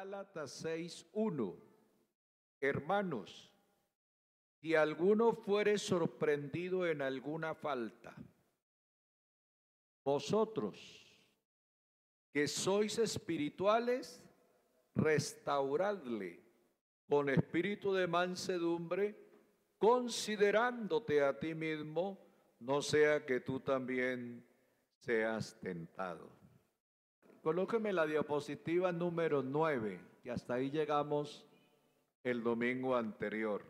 Gálatas 6:1. Hermanos, si alguno fuere sorprendido en alguna falta, vosotros que sois espirituales, restauradle con espíritu de mansedumbre, considerándote a ti mismo, no sea que tú también seas tentado. Colóqueme la diapositiva número 9, y hasta ahí llegamos el domingo anterior.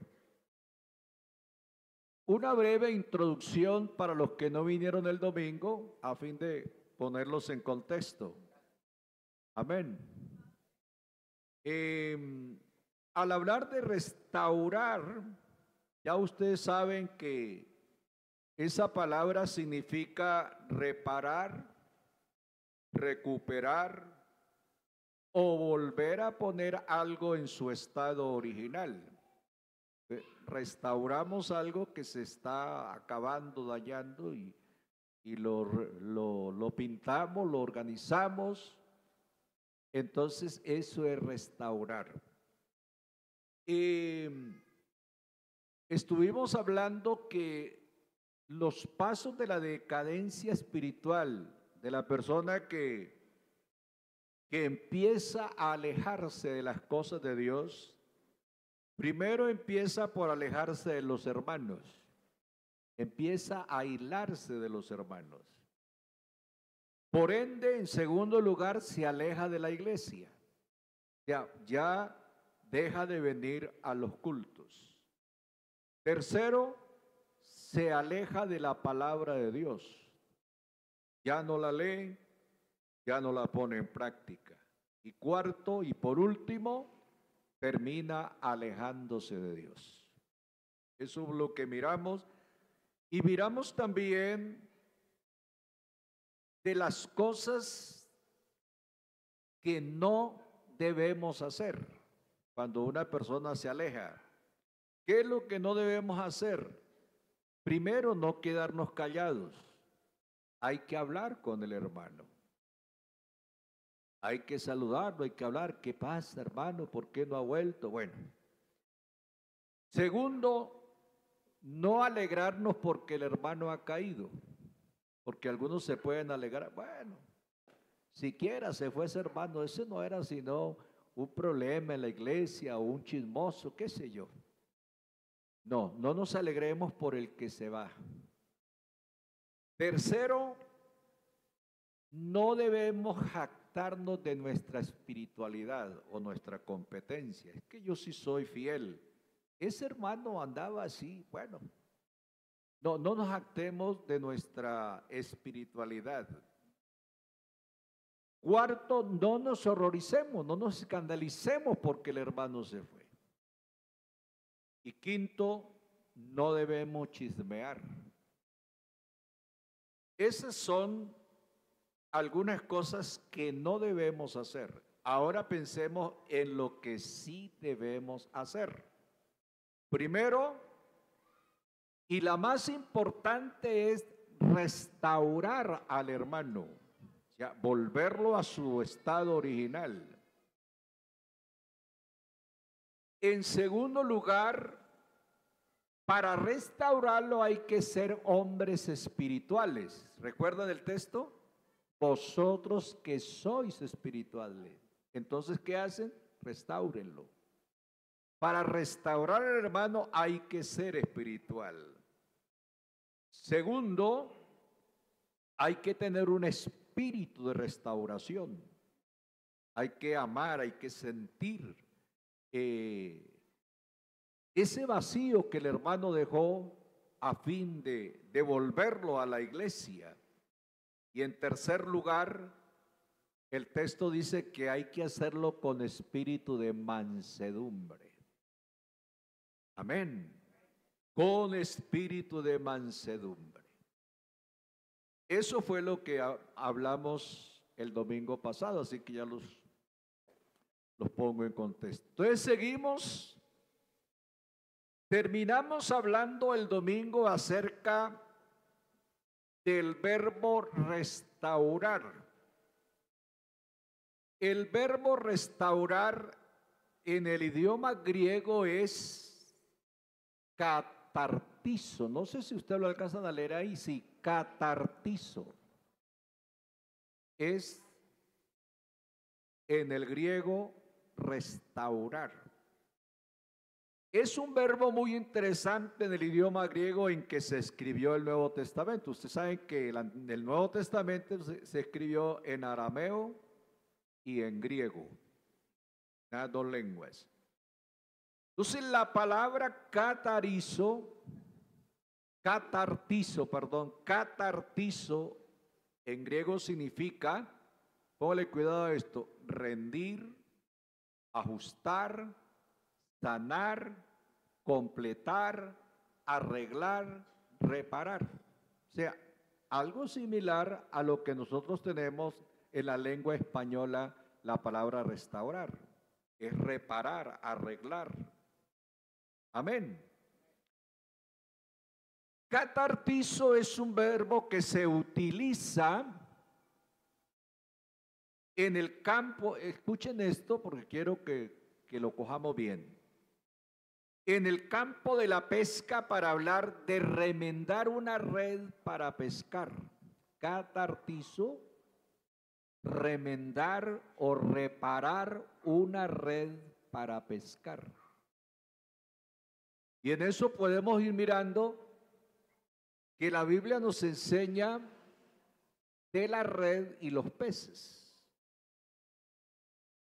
Una breve introducción para los que no vinieron el domingo, a fin de ponerlos en contexto. Amén. Al hablar de restaurar, ya ustedes saben que esa palabra significa reparar, recuperar o volver a poner algo en su estado original. Restauramos algo que se está acabando, dañando y lo pintamos, lo organizamos. Entonces eso es restaurar. Estuvimos hablando que los pasos de la decadencia espiritual de la persona que empieza a alejarse de las cosas de Dios, primero empieza por alejarse de los hermanos, empieza a aislarse de los hermanos. Por ende, en segundo lugar, se aleja de la iglesia, ya deja de venir a los cultos. Tercero, se aleja de la palabra de Dios, ya no la lee, ya no la pone en práctica. Y cuarto y por último, termina alejándose de Dios. Eso es lo que miramos. Y miramos también de las cosas que no debemos hacer cuando una persona se aleja. ¿Qué es lo que no debemos hacer? Primero, no quedarnos callados. Hay que hablar con el hermano. Hay que saludarlo, hay que hablar. ¿Qué pasa, hermano? ¿Por qué no ha vuelto? Bueno. Segundo, no alegrarnos porque el hermano ha caído. Porque algunos se pueden alegrar. Bueno, siquiera se fue ese hermano. Ese no era sino un problema en la iglesia o un chismoso, qué sé yo. No, no nos alegremos por el que se va. Tercero, no debemos jactarnos de nuestra espiritualidad o nuestra competencia. Es que yo sí soy fiel. Ese hermano andaba así, bueno. No nos jactemos de nuestra espiritualidad. Cuarto, no nos horroricemos, no nos escandalicemos porque el hermano se fue. Y quinto, no debemos chismear. Esas son algunas cosas que no debemos hacer. Ahora pensemos en lo que sí debemos hacer. Primero, y la más importante, es restaurar al hermano, ya, volverlo a su estado original. En segundo lugar, para restaurarlo hay que ser hombres espirituales. ¿Recuerdan el texto? Vosotros que sois espirituales. Entonces, ¿qué hacen? Restáurenlo. Para restaurar al hermano hay que ser espiritual. Segundo, hay que tener un espíritu de restauración. Hay que amar, hay que sentir ese vacío que el hermano dejó a fin de devolverlo a la iglesia. Y en tercer lugar, el texto dice que hay que hacerlo con espíritu de mansedumbre. Amén. Con espíritu de mansedumbre. Eso fue lo que hablamos el domingo pasado, así que ya los pongo en contexto. Entonces seguimos. Terminamos hablando el domingo acerca del verbo restaurar. El verbo restaurar en el idioma griego es catartizo. No sé si usted lo alcanza a leer ahí. Sí, catartizo. Es en el griego restaurar. Es un verbo muy interesante en el idioma griego en que se escribió el Nuevo Testamento. Ustedes saben que el Nuevo Testamento se escribió en arameo y en griego, las dos lenguas. Entonces la palabra catartizo en griego significa, póngale cuidado a esto, rendir, ajustar, sanar, completar, arreglar, reparar. O sea, algo similar a lo que nosotros tenemos en la lengua española, la palabra restaurar. Es reparar, arreglar. Amén. Catartizo es un verbo que se utiliza en el campo. Escuchen esto porque quiero que lo cojamos bien. En el campo de la pesca para hablar de remendar una red para pescar. Catartizo, remendar o reparar una red para pescar. Y en eso podemos ir mirando que la Biblia nos enseña de la red y los peces.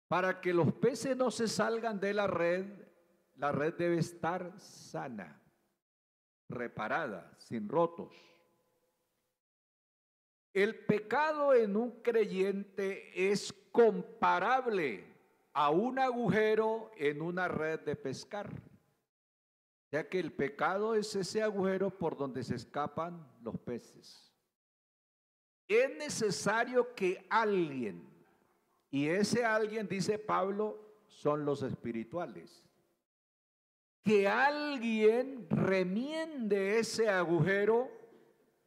Para que los peces no se salgan de la red debe estar sana, reparada, sin rotos. El pecado en un creyente es comparable a un agujero en una red de pescar. Ya que el pecado es ese agujero por donde se escapan los peces. Es necesario que alguien, y ese alguien, dice Pablo, son los espirituales, que alguien remiende ese agujero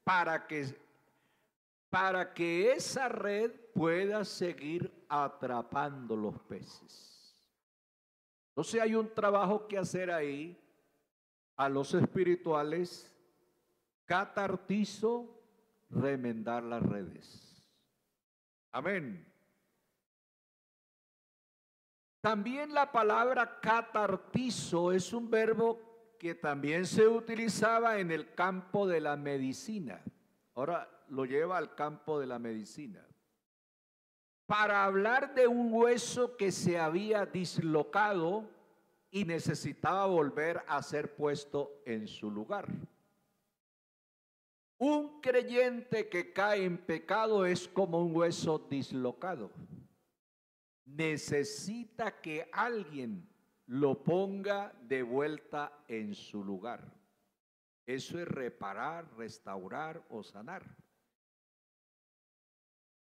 para que esa red pueda seguir atrapando los peces. Entonces hay un trabajo que hacer ahí a los espirituales, catartizo, remendar las redes. Amén. También la palabra catartizo es un verbo que también se utilizaba en el campo de la medicina. Ahora lo lleva al campo de la medicina. Para hablar de un hueso que se había dislocado y necesitaba volver a ser puesto en su lugar. Un creyente que cae en pecado es como un hueso dislocado. Necesita que alguien lo ponga de vuelta en su lugar. Eso es reparar, restaurar o sanar.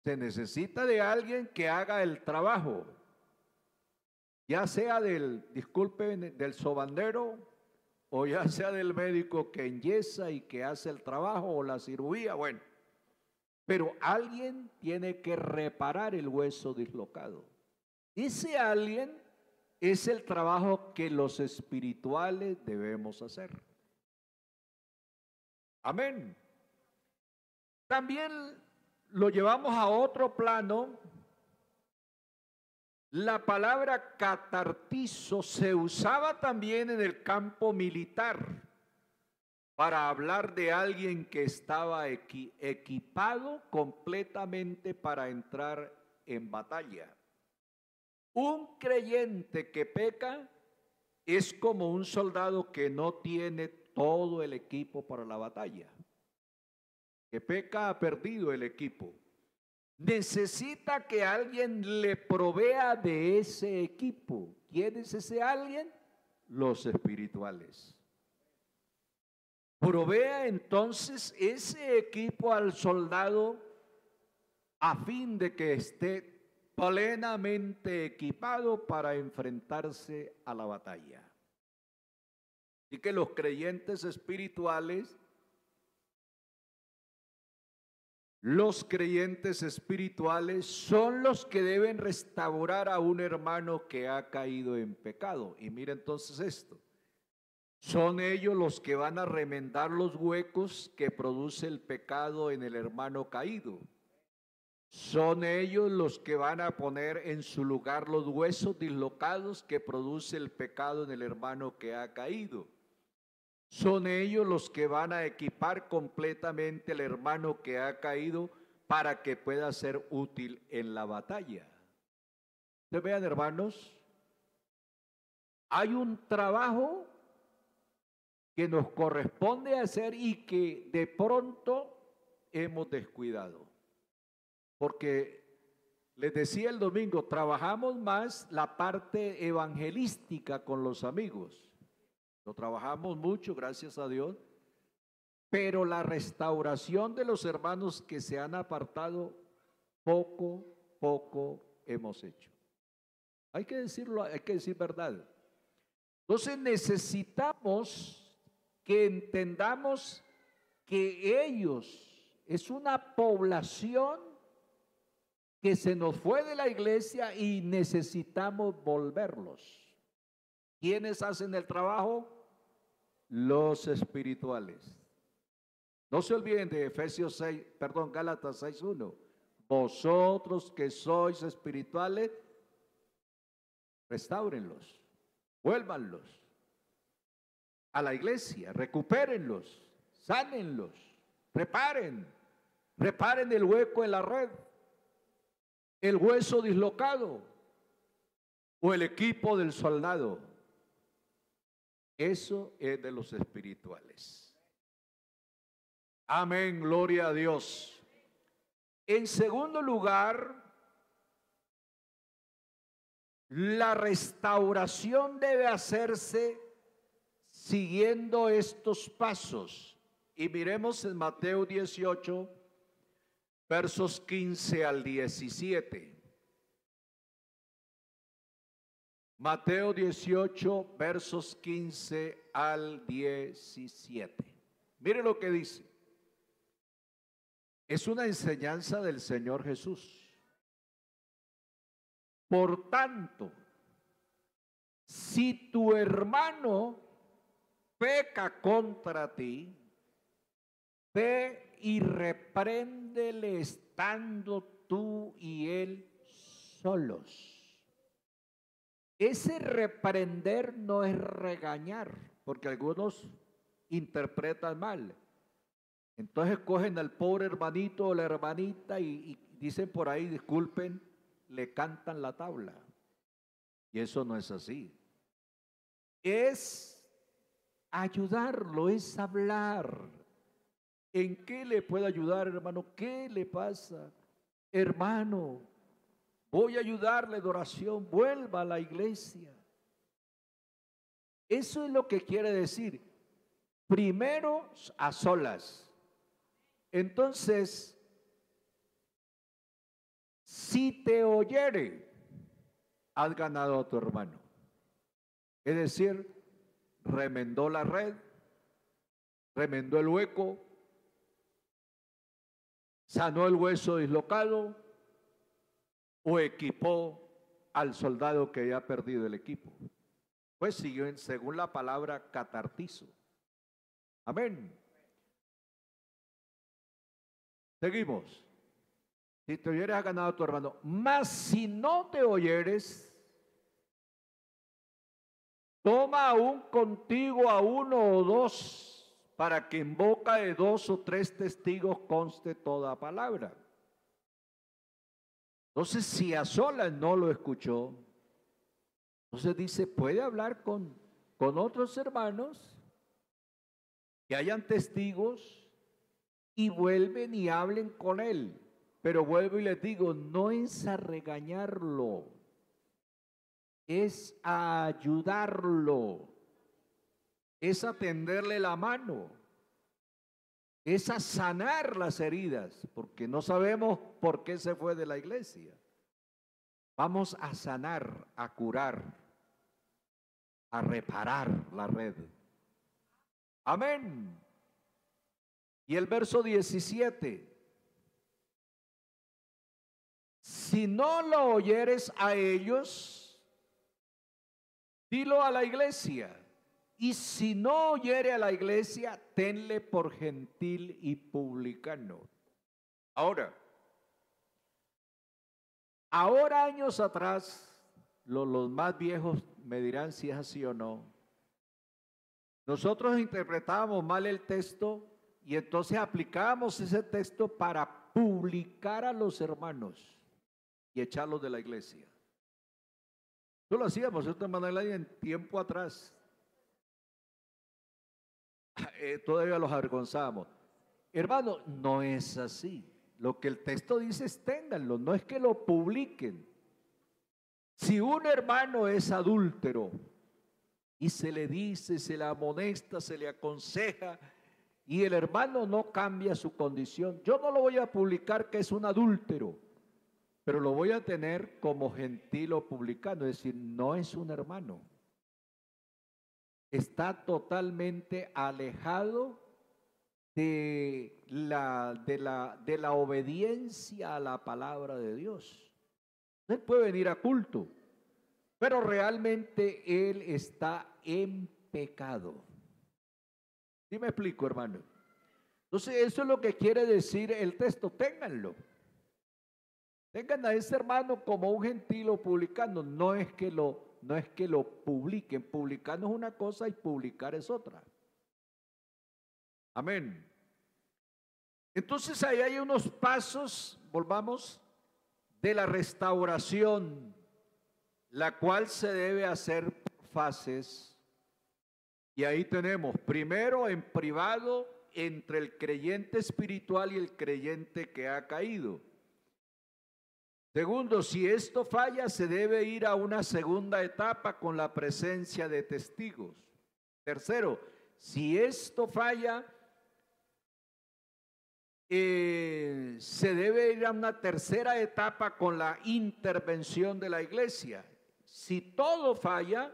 Se necesita de alguien que haga el trabajo, ya sea del sobandero o ya sea del médico que enyesa y que hace el trabajo o la cirugía, bueno. Pero alguien tiene que reparar el hueso dislocado. Ese alguien es el trabajo que los espirituales debemos hacer. Amén. También lo llevamos a otro plano. La palabra catartizo se usaba también en el campo militar para hablar de alguien que estaba equipado completamente para entrar en batalla. Un creyente que peca es como un soldado que no tiene todo el equipo para la batalla. Que peca ha perdido el equipo. Necesita que alguien le provea de ese equipo. ¿Quién es ese alguien? Los espirituales. Provea entonces ese equipo al soldado a fin de que esté plenamente equipado para enfrentarse a la batalla. Así que los creyentes espirituales Los creyentes espirituales son los que deben restaurar a un hermano que ha caído en pecado. Y mira entonces esto. Son ellos los que van a remendar los huecos que produce el pecado en el hermano caído. Son ellos los que van a poner en su lugar los huesos dislocados que produce el pecado en el hermano que ha caído. Son ellos los que van a equipar completamente al hermano que ha caído para que pueda ser útil en la batalla. Ustedes vean, hermanos, hay un trabajo que nos corresponde hacer y que de pronto hemos descuidado. Porque les decía el domingo, trabajamos más la parte evangelística con los amigos. Lo trabajamos mucho, gracias a Dios, pero la restauración de los hermanos que se han apartado, poco hemos hecho. Hay que decirlo, hay que decir verdad. Entonces necesitamos que entendamos que ellos es una población que se nos fue de la iglesia y necesitamos volverlos. ¿Quiénes hacen el trabajo? Los espirituales. No se olviden de Gálatas 6:1. Vosotros que sois espirituales, restáurenlos, vuélvanlos a la iglesia, recupérenlos, sánenlos, reparen el hueco en la red, el hueso dislocado o el equipo del soldado. Eso es de los espirituales. Amén, gloria a Dios. En segundo lugar, la restauración debe hacerse siguiendo estos pasos. Y miremos en Mateo 18, versos 15 al 17. Mateo 18, versos 15 al 17. Mire lo que dice. Es una enseñanza del Señor Jesús. Por tanto, si tu hermano peca contra ti, ve y repréndele estando tú y él solos. Ese reprender no es regañar, porque algunos interpretan mal. Entonces cogen al pobre hermanito o la hermanita y dicen por ahí, disculpen, le cantan la tabla. Y eso no es así. Es ayudarlo, es hablar. ¿En qué le puedo ayudar, hermano? ¿Qué le pasa? Hermano, voy a ayudarle de oración, vuelva a la iglesia. Eso es lo que quiere decir. Primero a solas. Entonces, si te oyere, has ganado a tu hermano. Es decir, remendó la red, remendó el hueco, sanó el hueso dislocado o equipó al soldado que había perdido el equipo. Pues siguió según la palabra catartizo. Amén. Seguimos. Si te oyeres, has ganado a tu hermano. Mas si no te oyeres, toma aún contigo a uno o dos, para que en boca de 2 o 3 testigos conste toda palabra. Entonces, si a solas no lo escuchó, entonces dice, puede hablar con otros hermanos que hayan testigos y vuelven y hablen con él. Pero vuelvo y les digo, no es a regañarlo, es a ayudarlo, es a tenderle la mano, es a sanar las heridas, porque no sabemos por qué se fue de la iglesia. Vamos a sanar, a curar, a reparar la red. Amén. Y el verso 17. si no lo oyeres a ellos, dilo a la iglesia. Y si no oyere a la iglesia, tenle por gentil y publicano. Ahora años atrás, los más viejos me dirán si es así o no. Nosotros interpretábamos mal el texto y entonces aplicábamos ese texto para publicar a los hermanos y echarlos de la iglesia. Eso lo hacíamos de otra manera en tiempo atrás. Todavía los avergonzábamos. Hermano, no es así. Lo que el texto dice es ténganlo, no es que lo publiquen. Si un hermano es adúltero y se le dice, se le amonesta, se le aconseja y el hermano no cambia su condición, yo no lo voy a publicar que es un adúltero, pero lo voy a tener como gentil o publicano, es decir, no es un hermano. Está totalmente alejado de la obediencia a la palabra de Dios. Él puede venir a culto, pero realmente él está en pecado. ¿Sí me explico, hermano? Entonces, eso es lo que quiere decir el texto. Ténganlo. Tengan a ese hermano como un gentil o publicano. No es que lo publiquen. Publicano es una cosa y publicar es otra. Amén. Entonces ahí hay unos pasos, volvamos, de la restauración, la cual se debe hacer por fases. Y ahí tenemos, primero en privado, entre el creyente espiritual y el creyente que ha caído. Segundo, si esto falla, se debe ir a una segunda etapa con la presencia de testigos. Tercero, si esto falla, se debe ir a una tercera etapa con la intervención de la iglesia. Si todo falla,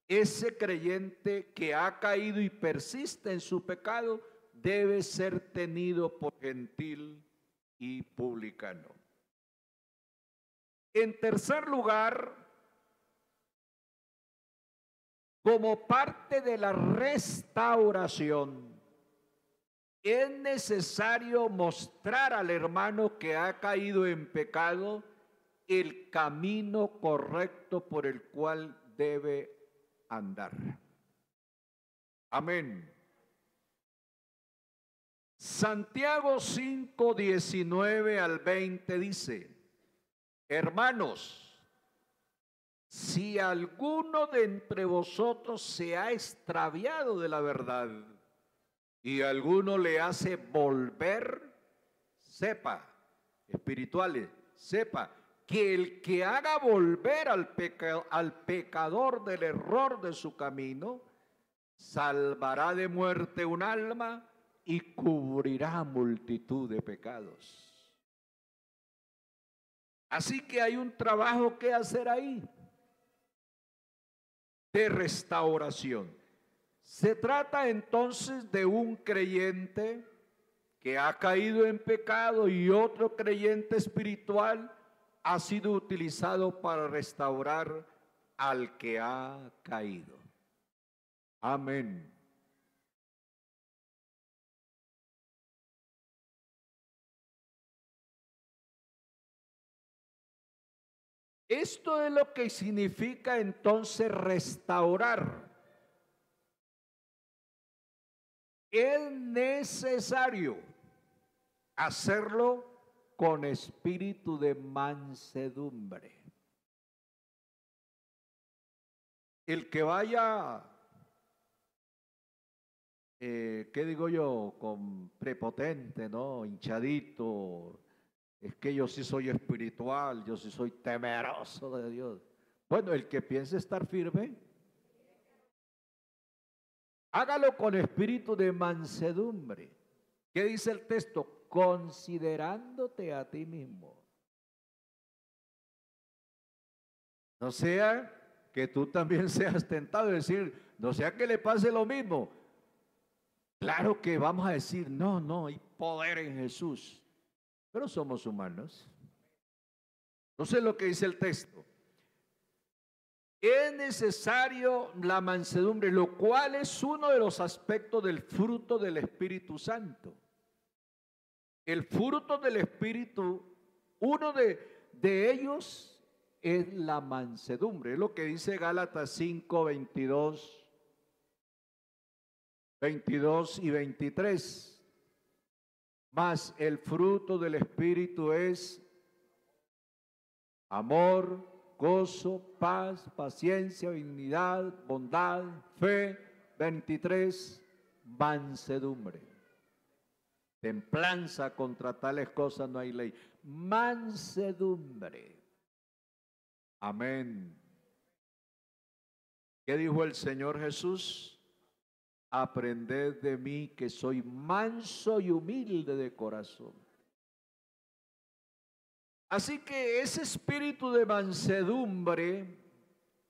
ese creyente que ha caído y persiste en su pecado debe ser tenido por gentil y publicano. En tercer lugar, como parte de la restauración, es necesario mostrar al hermano que ha caído en pecado el camino correcto por el cual debe andar. Amén. Santiago 5, 19 al 20 dice: hermanos, si alguno de entre vosotros se ha extraviado de la verdad y alguno le hace volver, sepa, espirituales, sepa que el que haga volver al pecador del error de su camino, salvará de muerte un alma y cubrirá multitud de pecados. Así que hay un trabajo que hacer ahí de restauración. Se trata entonces de un creyente que ha caído en pecado y otro creyente espiritual ha sido utilizado para restaurar al que ha caído. Amén. Esto es lo que significa entonces restaurar. Es necesario hacerlo con espíritu de mansedumbre. El que vaya, ¿qué digo yo? Con prepotente, ¿no? Hinchadito. Es que yo sí soy espiritual, yo sí soy temeroso de Dios. Bueno, el que piense estar firme, hágalo con espíritu de mansedumbre. ¿Qué dice el texto? Considerándote a ti mismo. No sea que tú también seas tentado de decir, no sea que le pase lo mismo. Claro que vamos a decir, no, hay poder en Jesús. Pero somos humanos. Entonces lo que dice el texto, es necesario la mansedumbre, lo cual es uno de los aspectos del fruto del Espíritu Santo. El fruto del Espíritu, uno de ellos es la mansedumbre. Es lo que dice Gálatas 5, 22 y 23. Mas el fruto del Espíritu es amor, gozo, paz, paciencia, benignidad, bondad, fe. 23, mansedumbre. Templanza, contra tales cosas no hay ley. Mansedumbre. Amén. ¿Qué dijo el Señor Jesús? Aprended de mí que soy manso y humilde de corazón. Así que ese espíritu de mansedumbre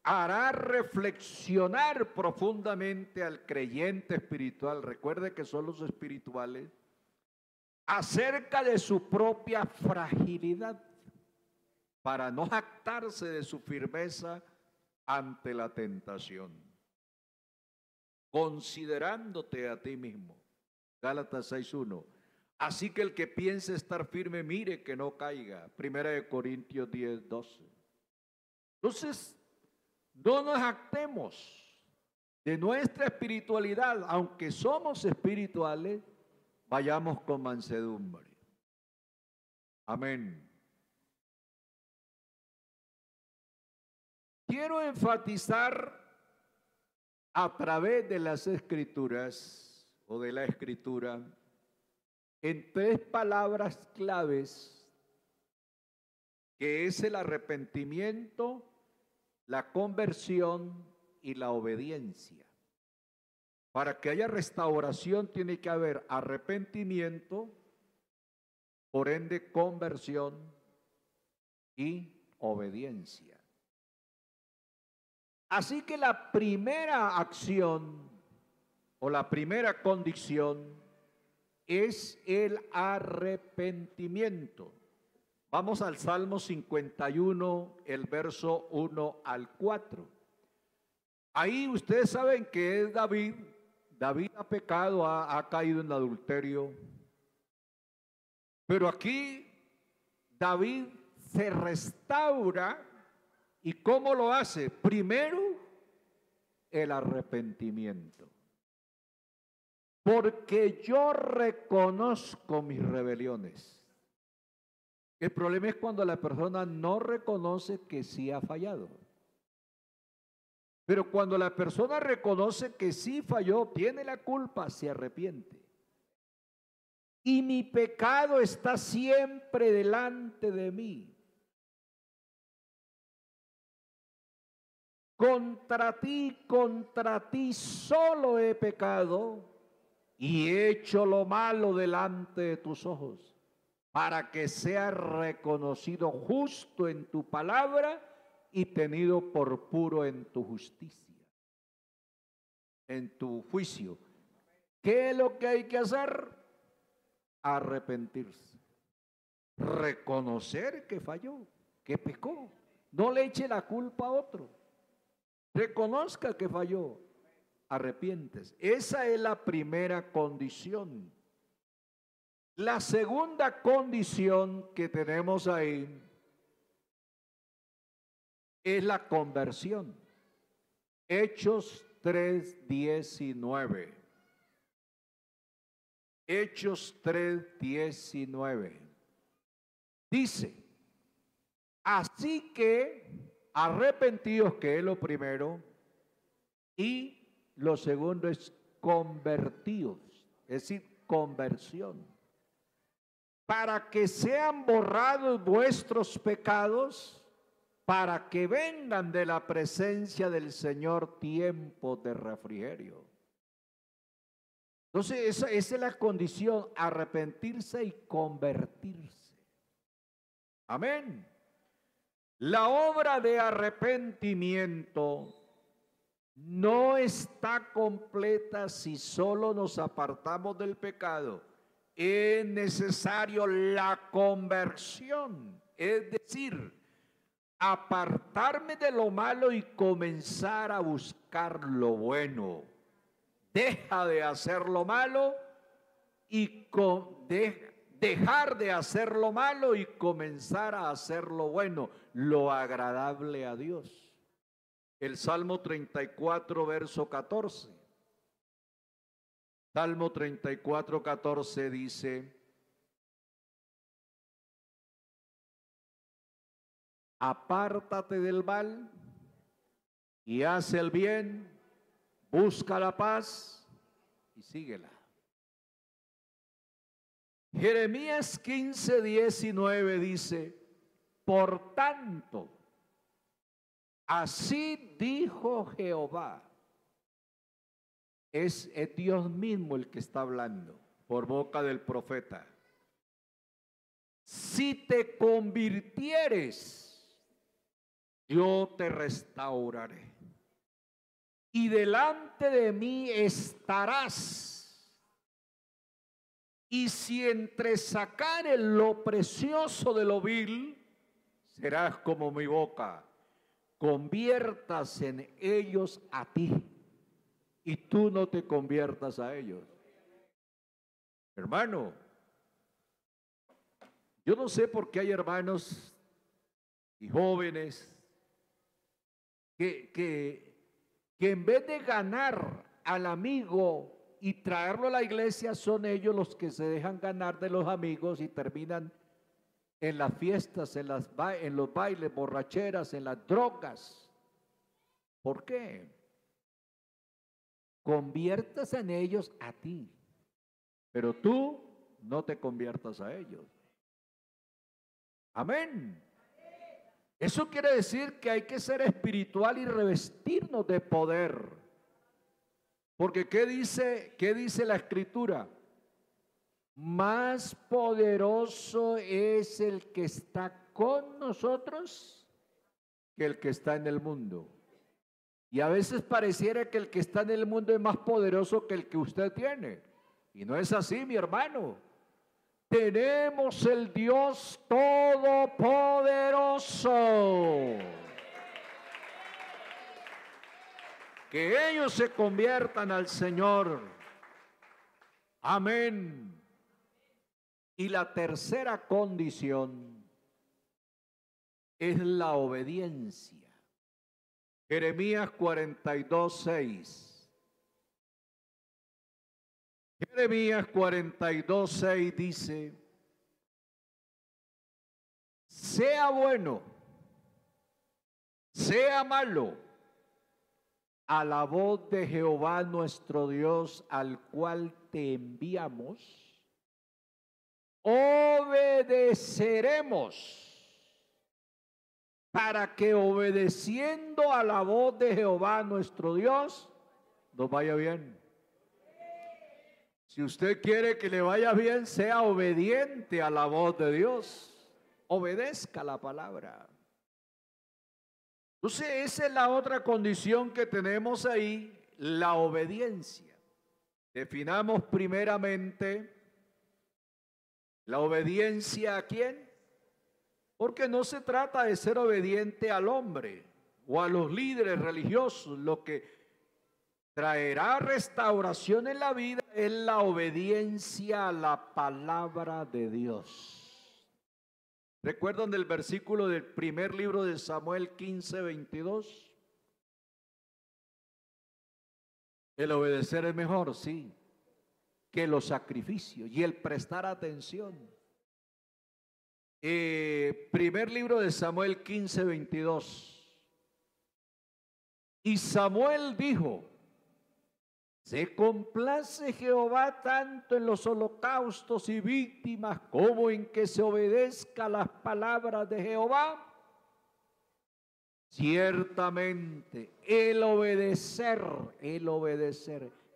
hará reflexionar profundamente al creyente espiritual. Recuerde que son los espirituales, acerca de su propia fragilidad, para no jactarse de su firmeza ante la tentación, considerándote a ti mismo. Gálatas 6:1. Así que el que piense estar firme, mire que no caiga. 1 Corintios 10:12. Entonces, no nos jactemos de nuestra espiritualidad, aunque somos espirituales, vayamos con mansedumbre. Amén. Quiero enfatizar a través de las Escrituras o de la Escritura en 3 palabras claves, que es el arrepentimiento, la conversión y la obediencia. Para que haya restauración tiene que haber arrepentimiento, por ende conversión y obediencia. Así que la primera acción o la primera condición es el arrepentimiento. Vamos al Salmo 51, el verso 1 al 4. Ahí ustedes saben que es David. David ha pecado, ha caído en adulterio. Pero aquí David se restaura. ¿Y cómo lo hace? Primero, el arrepentimiento. Porque yo reconozco mis rebeliones. El problema es cuando la persona no reconoce que sí ha fallado. Pero cuando la persona reconoce que sí falló, tiene la culpa, se arrepiente. Y mi pecado está siempre delante de mí. Contra ti solo he pecado y he hecho lo malo delante de tus ojos, para que sea reconocido justo en tu palabra y tenido por puro en tu justicia, en tu juicio. ¿Qué es lo que hay que hacer? Arrepentirse, reconocer que falló, que pecó. No le eche la culpa a otro. Reconozca que falló, arrepientes. Esa es la primera condición. La segunda condición que tenemos ahí es la conversión. Hechos 3:19. Hechos 3:19. Dice, así que arrepentidos, que es lo primero, y lo segundo es convertidos, es decir, conversión, para que sean borrados vuestros pecados, para que vengan de la presencia del Señor tiempos de refrigerio. Entonces esa es la condición, arrepentirse y convertirse. Amén. La obra de arrepentimiento no está completa si solo nos apartamos del pecado. Es necesario la conversión, es decir, apartarme de lo malo y comenzar a buscar lo bueno. Deja de hacer lo malo y dejar de hacer lo malo y comenzar a hacer lo bueno, lo agradable a Dios. El Salmo 34, verso 14. Salmo 34, 14 dice: apártate del mal y haz el bien, busca la paz y síguela. Jeremías 15, 19 dice: por tanto, así dijo Jehová. Es Dios mismo el que está hablando por boca del profeta. Si te convirtieres, yo te restauraré y delante de mí estarás. Y si entresacares lo precioso de lo vil, serás como mi boca. Conviertas en ellos a ti y tú no te conviertas a ellos. Hermano, yo no sé por qué hay hermanos y jóvenes que en vez de ganar al amigo y traerlo a la iglesia, son ellos los que se dejan ganar de los amigos y terminan en las fiestas, en los bailes, borracheras, en las drogas. ¿Por qué? Conviertas en ellos a ti, pero tú no te conviertas a ellos. Amén. Eso quiere decir que hay que ser espiritual y revestirnos de poder. Porque ¿qué dice la Escritura? Más poderoso es el que está con nosotros que el que está en el mundo. Y a veces pareciera que el que está en el mundo es más poderoso que el que usted tiene. Y no es así, mi hermano. Tenemos el Dios Todopoderoso. Que ellos se conviertan al Señor. Amén. Y la tercera condición es la obediencia. Jeremías 42, 6. Jeremías 42, 6 dice: sea bueno, sea malo, a la voz de Jehová nuestro Dios, al cual te enviamos, obedeceremos, para que obedeciendo a la voz de Jehová nuestro Dios, nos vaya bien. Si usted quiere que le vaya bien, sea obediente a la voz de Dios. Obedezca la palabra. Entonces, esa es la otra condición que tenemos ahí, la obediencia. Definamos primeramente la obediencia ¿a quién? Porque no se trata de ser obediente al hombre o a los líderes religiosos. Lo que traerá restauración en la vida es la obediencia a la palabra de Dios. ¿Recuerdan del versículo del primer libro de Samuel 15, 22? El obedecer es mejor, sí, que los sacrificios y el prestar atención. Primer libro de Samuel 15, 22. Y Samuel dijo: se complace Jehová tanto en los holocaustos y víctimas como en que se obedezca las palabras de Jehová. Ciertamente el obedecer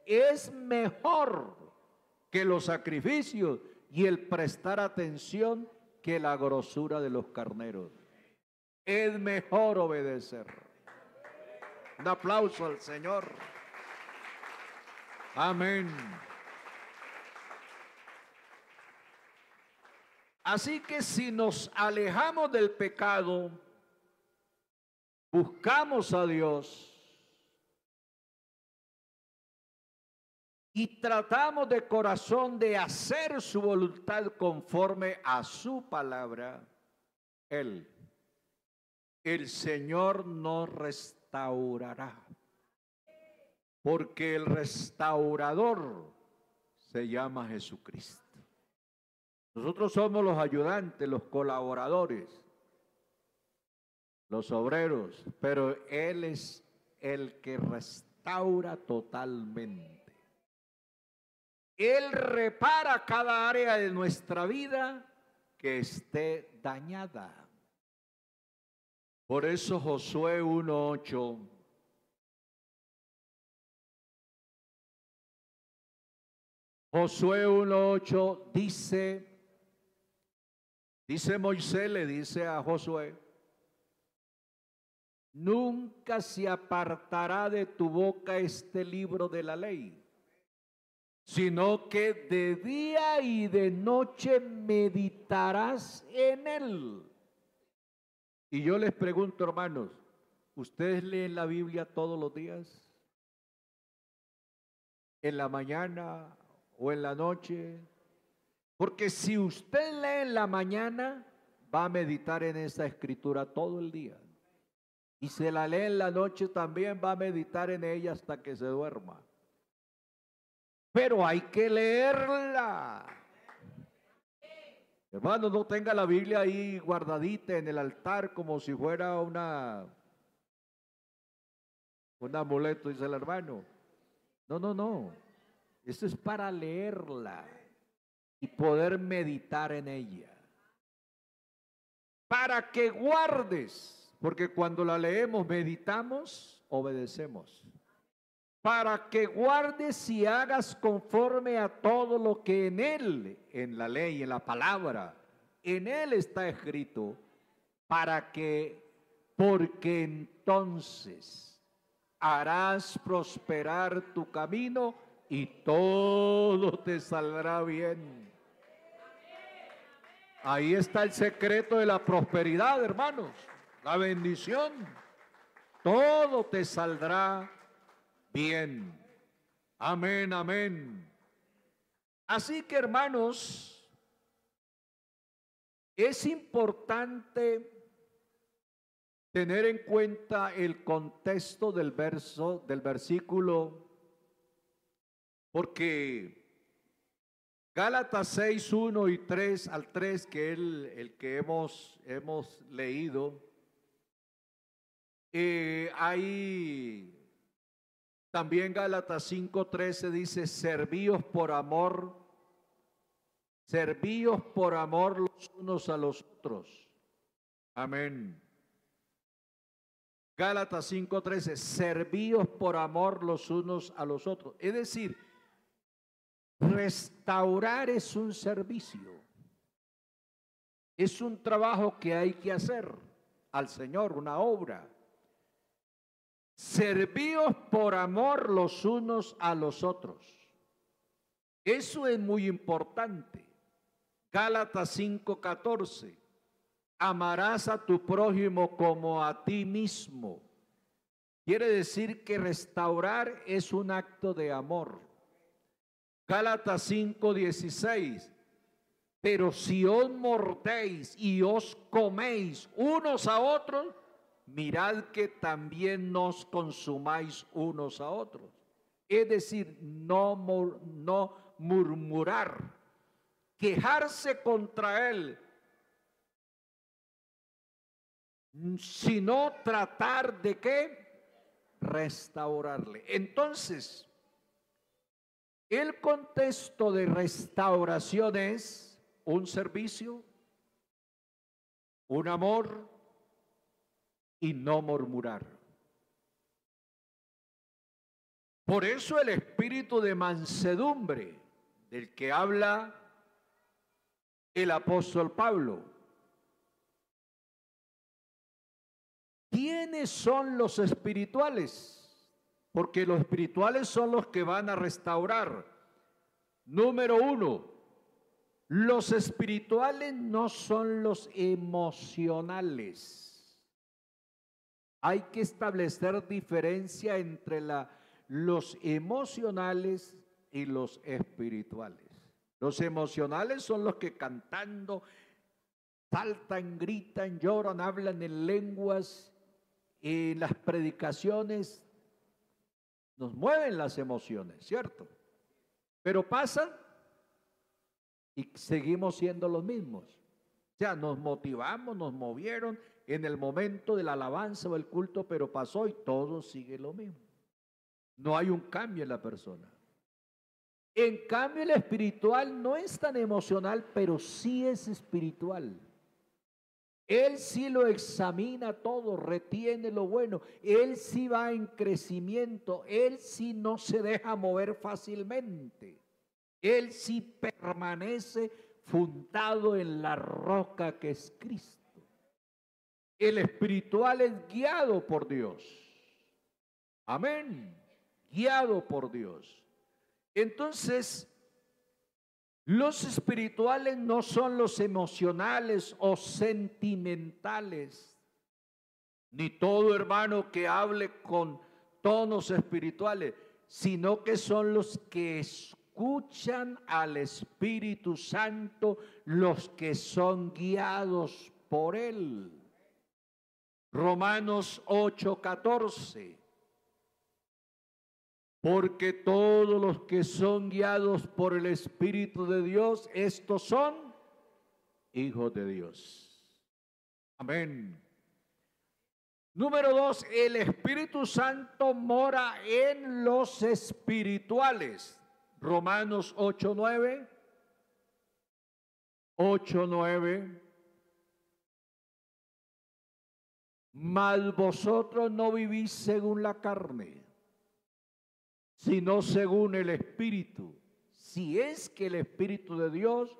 es mejor que los sacrificios y el prestar atención que la grosura de los carneros. Es mejor obedecer. Un aplauso al Señor. Amén. Así que si nos alejamos del pecado, buscamos a Dios y tratamos de corazón de hacer su voluntad conforme a su palabra, el Señor nos restaurará. Porque el restaurador se llama Jesucristo. Nosotros somos los ayudantes, los colaboradores, los obreros, pero Él es el que restaura totalmente. Él repara cada área de nuestra vida que esté dañada. Por eso Josué 1:8 Josué 1:8 dice Moisés, le dice a Josué: nunca se apartará de tu boca este libro de la ley, sino que de día y de noche meditarás en él. Y yo les pregunto, hermanos, ¿ustedes leen la Biblia todos los días? ¿En la mañana o en la noche? Porque si usted lee en la mañana, va a meditar en esa escritura todo el día. Y si la lee en la noche, también va a meditar en ella hasta que se duerma. Pero hay que leerla. Hermano, no tenga la Biblia ahí guardadita en el altar como si fuera un amuleto, dice el hermano. No. Eso es para leerla y poder meditar en ella. Para que guardes, porque cuando la leemos, meditamos, obedecemos. Para que guardes y hagas conforme a todo lo que en él, en la ley, en la palabra, en él está escrito, porque entonces harás prosperar tu camino y todo te saldrá bien. Ahí está el secreto de la prosperidad, hermanos, la bendición. Todo te saldrá bien. Amén, amén. Así que, hermanos, es importante tener en cuenta el contexto del versículo, porque Gálatas 6, 1 y 3 al 3, que es el que hemos leído, hay también Gálatas 5:13 dice: servíos por amor los unos a los otros. Amén. Gálatas 5:13, servíos por amor los unos a los otros. Es decir, restaurar es un servicio, es un trabajo que hay que hacer al Señor, una obra. Servíos por amor los unos a los otros. Eso es muy importante. Gálatas 5:14, amarás a tu prójimo como a ti mismo. Quiere decir que restaurar es un acto de amor. Gálatas 5:16, pero si os mordéis y os coméis unos a otros, mirad que también nos consumáis unos a otros. Es decir, no murmurar, quejarse contra él, sino tratar de ¿qué? Restaurarle. Entonces, el contexto de restauración es un servicio, un amor y no murmurar. Por eso el espíritu de mansedumbre del que habla el apóstol Pablo. ¿Quiénes son los espirituales? Porque los espirituales son los que van a restaurar. Número 1, los espirituales no son los emocionales. Hay que establecer diferencia entre los emocionales y los espirituales. Los emocionales son los que cantando saltan, gritan, lloran, hablan en lenguas. En las predicaciones nos mueven las emociones, ¿cierto? Pero pasan y seguimos siendo los mismos. O sea, nos motivamos, nos movieron en el momento de la alabanza o el culto, pero pasó y todo sigue lo mismo. No hay un cambio en la persona. En cambio, el espiritual no es tan emocional, pero sí es espiritual. Él sí lo examina todo, retiene lo bueno. Él sí va en crecimiento. Él sí no se deja mover fácilmente. Él sí permanece fundado en la roca que es Cristo. El espiritual es guiado por Dios. Amén. Guiado por Dios. Entonces, los espirituales no son los emocionales o sentimentales, ni todo hermano que hable con tonos espirituales, sino que son los que escuchan al Espíritu Santo, los que son guiados por Él. Romanos 8:14. Porque todos los que son guiados por el Espíritu de Dios, estos son hijos de Dios. Amén. Número 2, el Espíritu Santo mora en los espirituales. Romanos 8:9. 8:9. Mas vosotros no vivís según la carne, sino según el Espíritu, si es que el Espíritu de Dios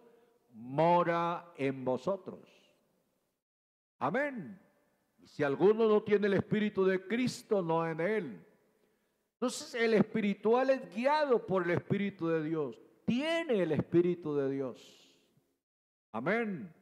mora en vosotros. Amén. Y si alguno no tiene el Espíritu de Cristo, no en él. Entonces el espiritual es guiado por el Espíritu de Dios. Tiene el Espíritu de Dios. Amén.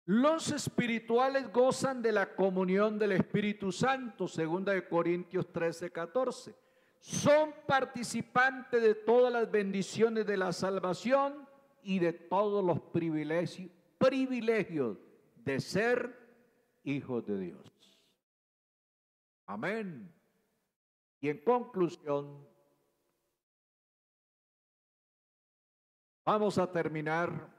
Los espirituales gozan de la comunión del Espíritu Santo, 2 Corintios 13:14. Son participantes de todas las bendiciones de la salvación y de todos los privilegios de ser hijos de Dios. Amén. Y en conclusión, vamos a terminar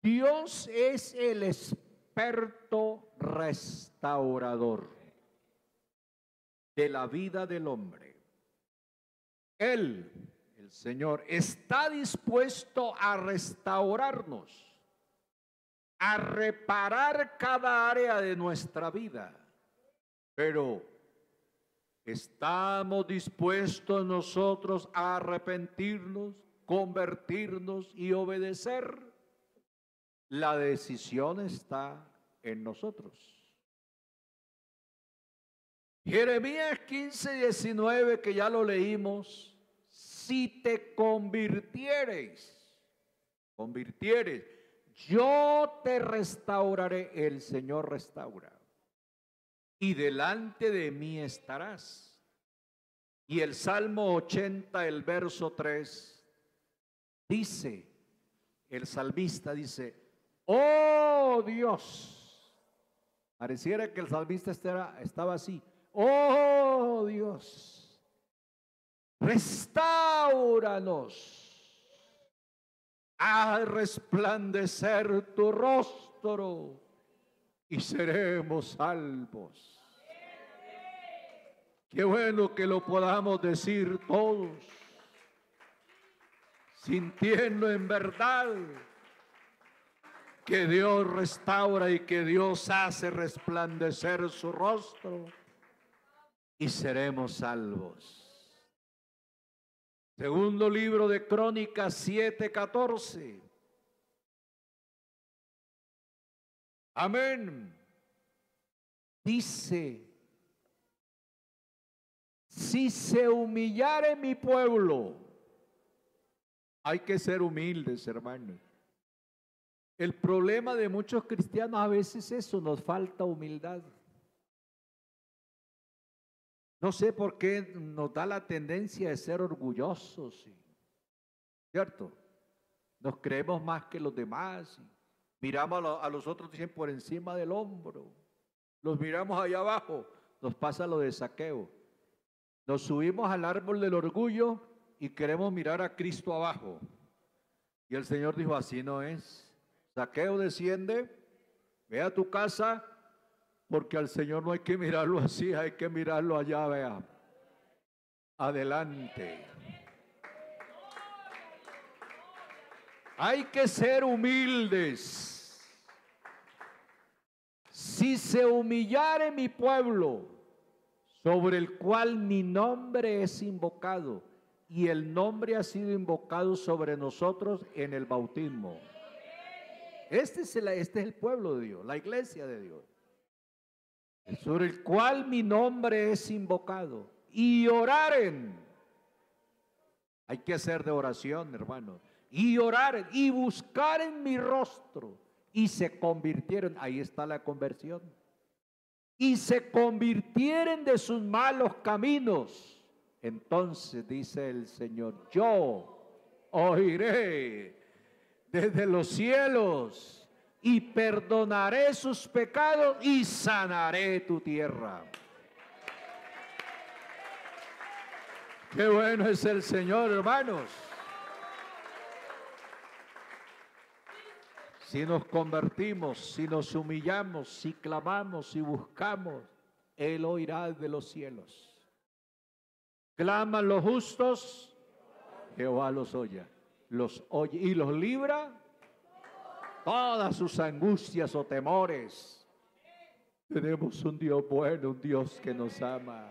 Dios es el experto restaurador de la vida del hombre. Él, el Señor, está dispuesto a restaurarnos, a reparar cada área de nuestra vida. Pero ¿estamos dispuestos nosotros a arrepentirnos, convertirnos y obedecer? La decisión está en nosotros. Jeremías 15:19, que ya lo leímos, si te convirtieres, yo te restauraré, el Señor restaura, y delante de mí estarás. Y el Salmo 80, el verso 3, dice, el salmista dice, oh Dios, pareciera que el salmista estaba así, oh Dios, restáuranos, haz resplandecer tu rostro y seremos salvos. Qué bueno que lo podamos decir todos, sintiendo en verdad que Dios restaura y que Dios hace resplandecer su rostro y seremos salvos. Segundo libro de Crónicas 7:14. Amén. Dice, si se humillare mi pueblo, Hay que ser humildes, hermanos. El problema de muchos cristianos a veces es eso, nos falta humildad. No sé por qué nos da la tendencia de ser orgullosos, ¿cierto? Nos creemos más que los demás. Miramos a los otros siempre por encima del hombro. Los miramos allá abajo. Nos pasa lo de Zaqueo. Nos subimos al árbol del orgullo y queremos mirar a Cristo abajo. Y el Señor dijo, así no es. Zaqueo, desciende, ve a tu casa, porque al Señor no hay que mirarlo así, hay que mirarlo allá, vea. Adelante. Hay que ser humildes. Si se humillare mi pueblo, sobre el cual mi nombre es invocado, y el nombre ha sido invocado sobre nosotros en el bautismo. Este es el pueblo de Dios, la iglesia de Dios, sobre el cual mi nombre es invocado, y oraren. Hay que hacer de oración, hermanos. Y oraren, y buscaren mi rostro, y se convirtieron, ahí está la conversión, y se convirtieren de sus malos caminos. Entonces dice el Señor, yo oiré desde los cielos y perdonaré sus pecados y sanaré tu tierra. Qué bueno es el Señor, hermanos. Si nos convertimos, si nos humillamos, si clamamos, si buscamos, Él oirá de los cielos. Claman los justos, Jehová los oye y los libra todas sus angustias o temores. Tenemos un Dios bueno, un Dios que nos ama.